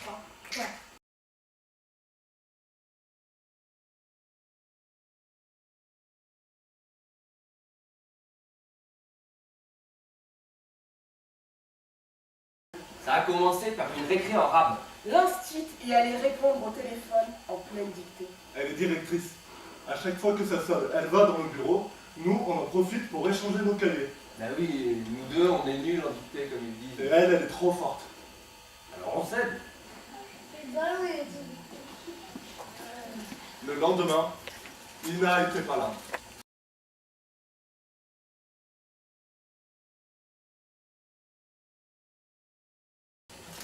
je crois. Ouais. Ça a commencé par une récré en rab. L'instit y allait répondre au téléphone en pleine dictée. Elle est directrice. À chaque fois que ça sonne, elle va dans le bureau. Nous, on en profite pour échanger nos cahiers. Bah oui, nous deux, on est nuls en dictée, comme ils Et disent. elle est trop forte. Alors on s'aide. Le lendemain, Ina n'était pas là.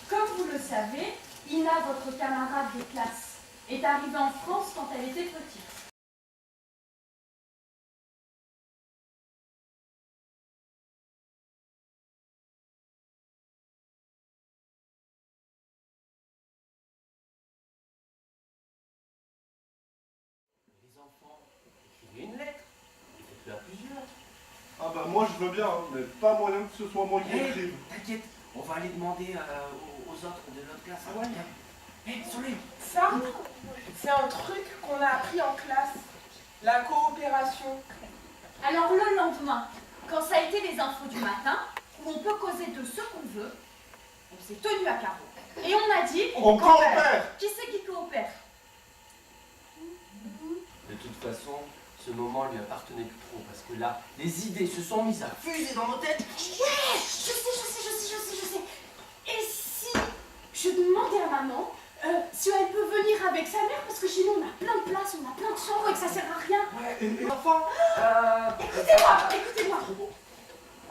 Comme vous le savez, Ina, votre camarade de classe, est arrivée en France quand elle était petite. Les enfants, écrivez une lettre. Faites-le à plusieurs. Ah bah moi je veux bien, hein, mais pas moyen que ce soit moi qui écrive. T'inquiète, on va aller demander aux autres de notre classe. Ah ouais. Hé, Soleil. Ça, c'est un truc qu'on a appris en classe. La coopération. Alors le lendemain, quand ça a été les infos du matin, où on peut causer de ce qu'on veut, on s'est tenu à carreau. Et on a dit... On coopère. Qui c'est qui coopère? De toute façon, ce moment lui appartenait plus trop, parce que là, les idées se sont mises à fuser dans nos têtes. Ouais, je sais. Et si je demandais à maman si elle peut venir avec sa mère, parce que chez nous on a plein de places, on a plein de chambres et que ça sert à rien. Ouais, et enfin, Écoutez-moi.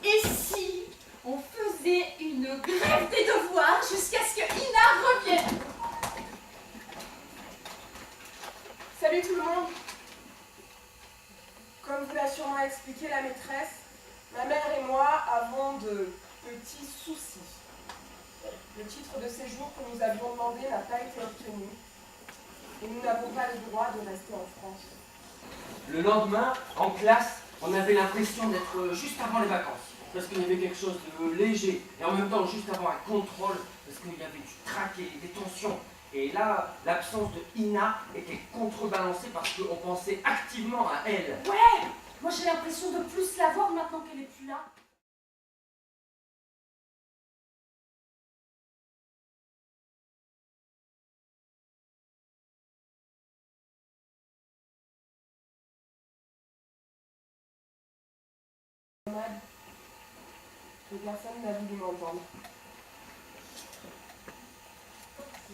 Et si on faisait une grève des devoirs jusqu'à ce que Ina revienne? Salut tout le monde. Comme vous l'a sûrement expliqué la maîtresse, ma mère et moi avons de petits soucis. Le titre de séjour que nous avions demandé n'a pas été obtenu et nous n'avons pas le droit de rester en France. Le lendemain, en classe, on avait l'impression d'être juste avant les vacances, parce qu'il y avait quelque chose de léger, et en même temps juste avant un contrôle, parce qu'il y avait du traqué, des tensions. Et là, l'absence de Ina était contrebalancée parce qu'on pensait activement à elle. Ouais, moi j'ai l'impression de plus la voir maintenant qu'elle est plus là. Que personne n'a voulu m'entendre.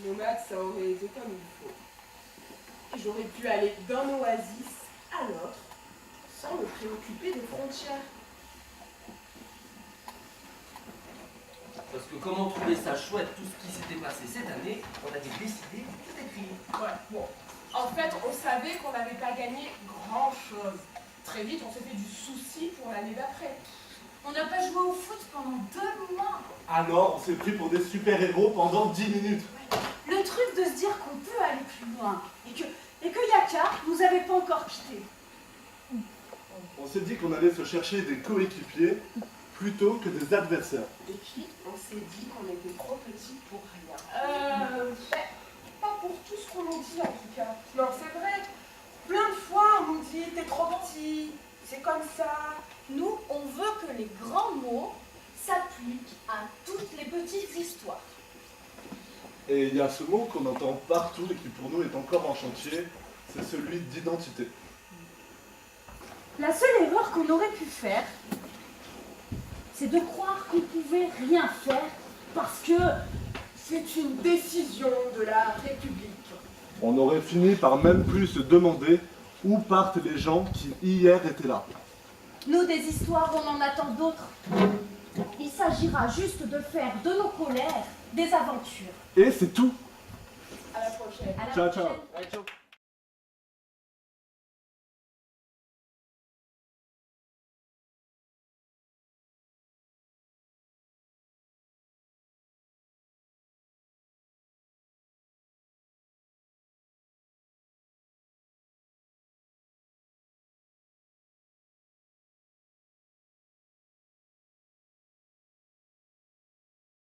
Nomade, ça aurait été comme il faut. Et j'aurais pu aller d'un oasis à l'autre sans me préoccuper des frontières. Parce que comme on trouvait ça chouette, tout ce qui s'était passé cette année, on avait décidé de tout écrire. Ouais, bon. En fait, on savait qu'on n'avait pas gagné grand-chose. Très vite, on s'est fait du souci pour l'année d'après. On n'a pas joué au foot pendant 2 mois. alors on s'est pris pour des super-héros pendant 10 minutes. Le truc de se dire qu'on peut aller plus loin et que Yaka nous avait pas encore quittés. On s'est dit qu'on allait se chercher des coéquipiers plutôt que des adversaires. Et puis, on s'est dit qu'on était trop petits pour rien. Pas pour tout ce qu'on nous dit en tout cas. Non, c'est vrai. Plein de fois, on nous dit t'es trop petit, c'est comme ça. Nous, on veut que les grands mots s'appliquent à toutes les petites histoires. Et il y a ce mot qu'on entend partout et qui pour nous est encore en chantier, c'est celui d'identité. La seule erreur qu'on aurait pu faire, c'est de croire qu'on pouvait rien faire parce que C'est une décision de la République. On aurait fini par même plus se demander où partent les gens qui hier étaient là. nous, des histoires, on en attend d'autres. Il s'agira juste de faire de nos colères des aventures. Et c'est tout. À la prochaine. À la Ciao, prochaine. ciao.